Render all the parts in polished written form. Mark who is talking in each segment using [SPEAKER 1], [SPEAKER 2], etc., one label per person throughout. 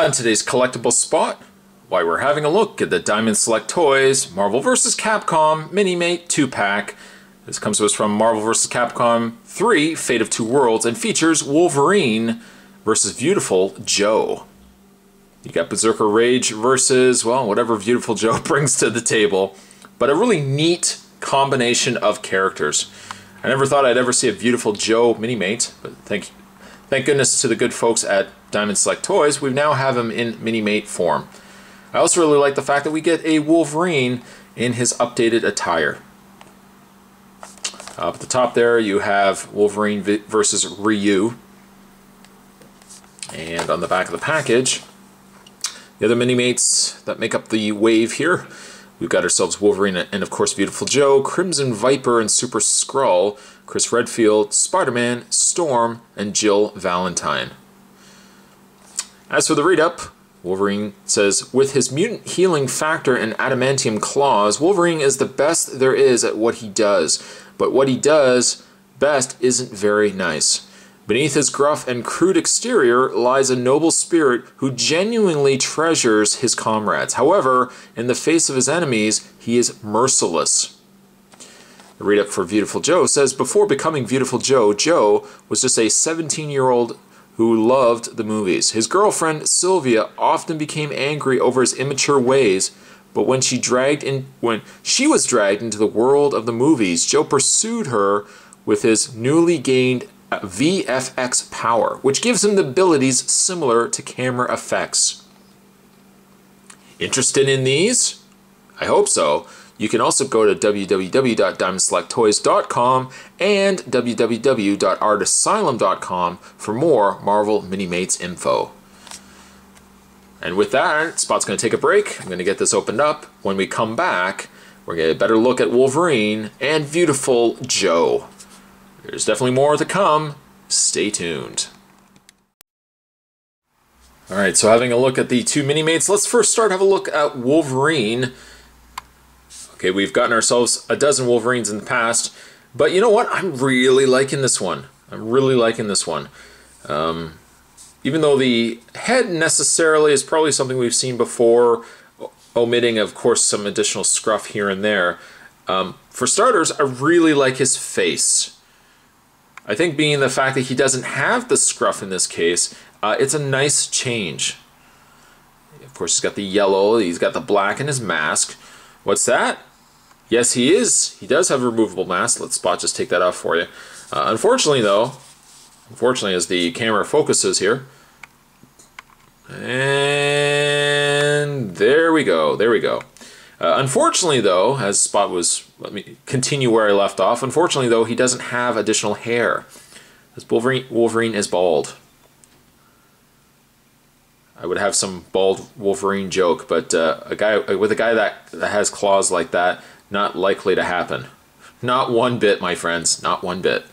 [SPEAKER 1] On today's collectible spot, why we're having a look at the Diamond Select Toys Marvel vs. Capcom Minimate 2-pack. This comes to us from Marvel vs. Capcom 3, Fate of Two Worlds, and features Wolverine versus Viewtiful Joe. You got Berserker Rage versus, well, whatever Viewtiful Joe brings to the table. But a really neat combination of characters. I never thought I'd ever see a Viewtiful Joe Minimate, but thank goodness to the good folks at Diamond Select Toys, we now have him in Minimate form. I also really like the fact that we get a Wolverine in his updated attire. Up at the top there you have Wolverine versus Ryu. And on the back of the package, the other Minimates that make up the wave here, we've got ourselves Wolverine and of course Viewtiful Joe, Crimson Viper and Super Skrull, Chris Redfield, Spider-Man, Storm, and Jill Valentine. As for the read-up, Wolverine says, with his mutant healing factor and adamantium claws, Wolverine is the best there is at what he does. But what he does best isn't very nice. Beneath his gruff and crude exterior lies a noble spirit who genuinely treasures his comrades. However, in the face of his enemies, he is merciless. The read-up for Viewtiful Joe says, before becoming Viewtiful Joe, Joe was just a 17-year-old who loved the movies. His girlfriend, Sylvia, often became angry over his immature ways, but when she was dragged into the world of the movies, Joe pursued her with his newly gained VFX power, which gives him the abilities similar to camera effects. Interested in these? I hope so. You can also go to www.diamondselecttoys.com and www.artasylum.com for more Marvel Minimates info. And with that, Spot's going to take a break. I'm going to get this opened up. When we come back, we're going to get a better look at Wolverine and Viewtiful Joe. There's definitely more to come. Stay tuned. Alright, so having a look at the two Minimates, let's first have a look at Wolverine. Okay, we've gotten ourselves a dozen Wolverines in the past, but you know what? I'm really liking this one. I'm really liking this one. Even though the head necessarily is probably something we've seen before, omitting, of course, some additional scruff here and there. For starters, I really like his face. I think being the fact that he doesn't have the scruff in this case, it's a nice change. Of course, he's got the yellow, he's got the black in his mask. What's that? Yes, he is. He does have a removable mask. Let Spot just take that off for you. Unfortunately, as the camera focuses here, and there we go. There we go. Unfortunately, though, as Spot was, let me continue where I left off. Unfortunately, though, he doesn't have additional hair. This Wolverine is bald. I would have some bald Wolverine joke, but with a guy that has claws like that, not likely to happen. Not one bit, my friends. Not one bit.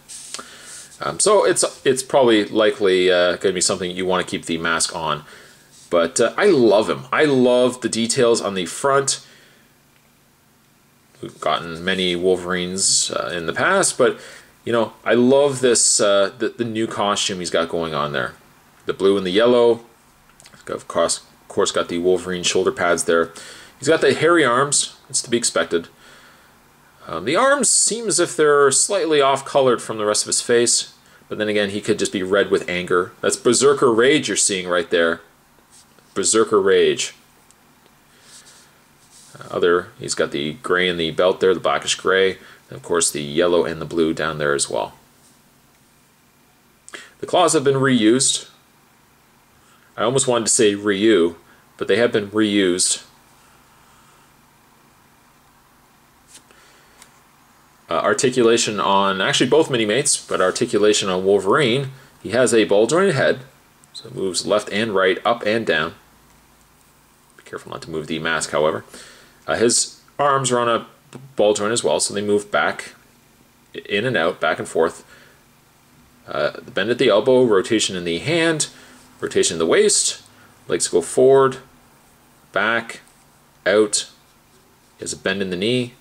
[SPEAKER 1] So it's probably likely going to be something you want to keep the mask on. But I love him. I love the details on the front. We've gotten many Wolverines in the past, but you know, I love this the new costume he's got going on there. The blue and the yellow. Of course, got the Wolverine shoulder pads there. He's got the hairy arms. It's to be expected. The arms seem as if they're slightly off-colored from the rest of his face, but then again, he could just be red with anger. That's Berserker Rage you're seeing right there. Berserker Rage. He's got the gray in the belt there, the blackish gray, and of course the yellow and the blue down there as well. The claws have been reused. I almost wanted to say Ryu, but they have been reused. Articulation on, actually both Minimates, but articulation on Wolverine. He has a ball-jointed head, so it moves left and right, up and down. Be careful not to move the mask, however. His arms are on a ball joint as well, so they move back, in and out, back and forth. The bend at the elbow, rotation in the hand, rotation in the waist, legs go forward, back, out. He has a bend in the knee,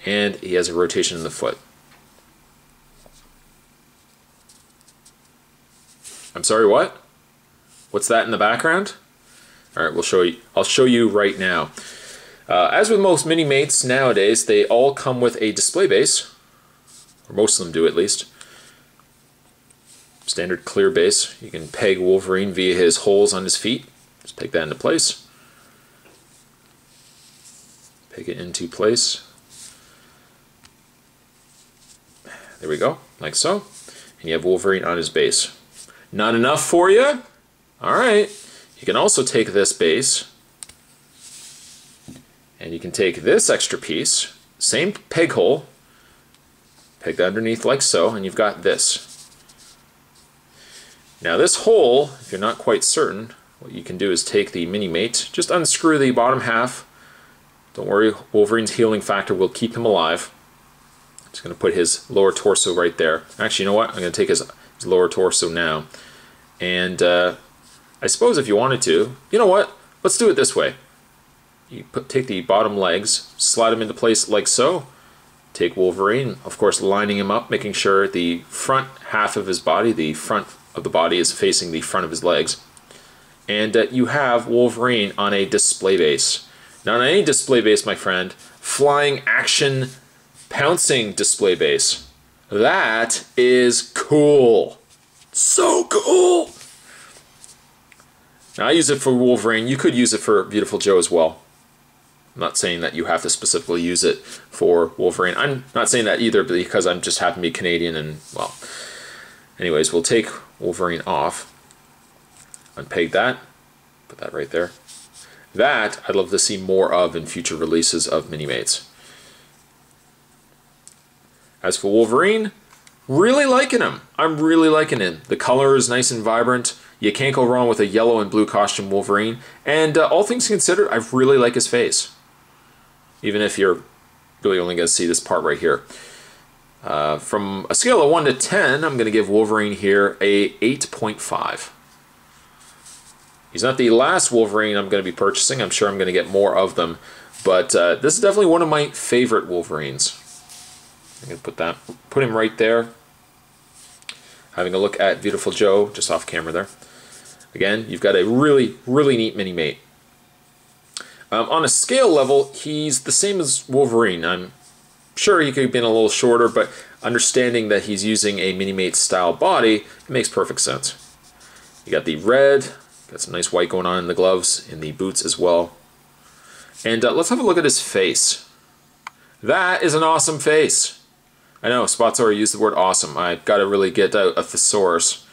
[SPEAKER 1] and he has a rotation in the foot. I'm sorry, what? What's that in the background? All right, I'll show you right now. As with most Minimates nowadays, they all come with a display base, or most of them do at least. Standard clear base. You can peg Wolverine via his holes on his feet. Just peg that into place. Peg it into place. There we go, like so. And you have Wolverine on his base. Not enough for you? Alright. You can also take this base, and you can take this extra piece, same peg hole, peg that underneath like so, and you've got this. Now this hole, if you're not quite certain, what you can do is take the Minimate, just unscrew the bottom half. Don't worry, Wolverine's healing factor will keep him alive. I'm just going to put his lower torso right there. Actually, you know what? I'm going to take his lower torso now. And I suppose if you wanted to, you know what? Let's do it this way. You take the bottom legs, slide them into place like so. Take Wolverine, of course lining him up, making sure the front half of his body, the front of the body is facing the front of his legs. And you have Wolverine on a display base. Not on any display base, my friend. Flying action pouncing display base. That is cool. So cool. Now I use it for Wolverine. You could use it for Viewtiful Joe as well. I'm not saying that you have to specifically use it for Wolverine. I'm not saying that either because I'm just happen to be Canadian and, well, anyways, we'll take Wolverine off. Unpeg that. Put that right there. That I'd love to see more of in future releases of Minimates. As for Wolverine, really liking him. I'm really liking him. The color is nice and vibrant. You can't go wrong with a yellow and blue costume Wolverine. And all things considered, I really like his face. Even if you're really only going to see this part right here. From a scale of 1 to 10, I'm going to give Wolverine here a 8.5. He's not the last Wolverine I'm going to be purchasing. I'm sure I'm going to get more of them. But this is definitely one of my favorite Wolverines. I'm going to put him right there. Having a look at Viewtiful Joe, just off camera there. Again, you've got a really, really neat Minimate. On a scale level, he's the same as Wolverine. I'm sure he could have been a little shorter, but understanding that he's using a Minimate style body, it makes perfect sense. You got the red, got some nice white going on in the gloves, in the boots as well. And let's have a look at his face. That is an awesome face. I know, Spot's already used the word awesome. I've got to really get out a thesaurus.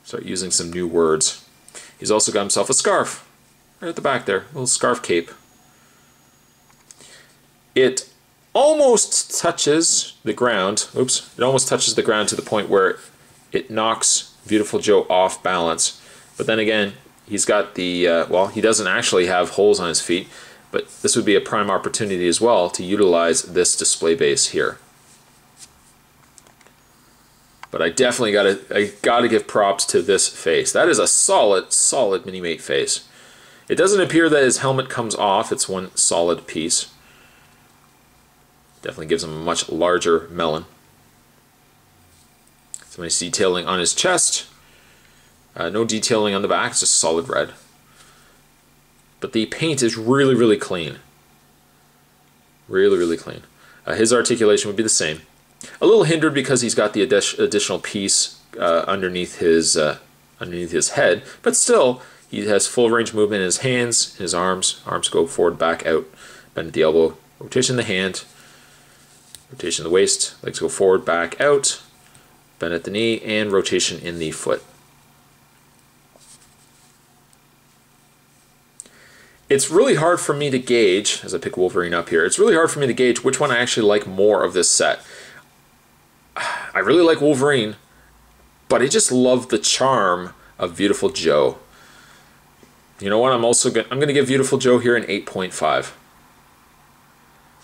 [SPEAKER 1] Start using some new words. He's also got himself a scarf. Right at the back there, a little scarf cape. It almost touches the ground. Oops, it almost touches the ground to the point where it knocks Viewtiful Joe off balance. But then again, he's got the, well, he doesn't actually have holes on his feet, but this would be a prime opportunity as well to utilize this display base here. But I definitely gotta give props to this face. That is a solid Minimate face. It doesn't appear that his helmet comes off. It's one solid piece. Definitely gives him a much larger melon. Some nice detailing on his chest. No detailing on the back. It's just solid red. But the paint is really, really clean. Really, really clean. His articulation would be the same. A little hindered because he's got the additional piece underneath his head, but still he has full range movement in his hands, his arms. Arms go forward, back, out, bend at the elbow, rotation of the hand, rotation of the waist, legs go forward, back, out, bend at the knee, and rotation in the foot. It's really hard for me to gauge, as I pick Wolverine up here, it's really hard for me to gauge which one I actually like more of this set. I really like Wolverine, but I just love the charm of Viewtiful Joe. You know what? I'm going to give Viewtiful Joe here an 8.5. If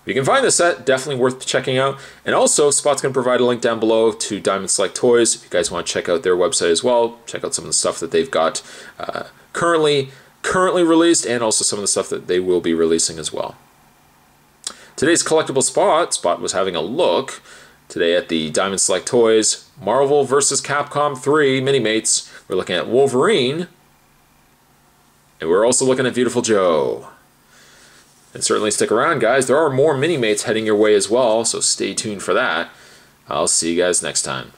[SPEAKER 1] you can find the set, definitely worth checking out. And also, Spot's going to provide a link down below to Diamond Select Toys. If you guys want to check out their website as well, check out some of the stuff that they've got currently released, and also some of the stuff that they will be releasing as well. Today's collectible Spot was having a look today at the Diamond Select Toys Marvel vs. Capcom 3 Minimates. We're looking at Wolverine And we're also looking at Viewtiful Joe. And certainly stick around, guys. There are more Minimates heading your way as well, so stay tuned for that. I'll see you guys next time.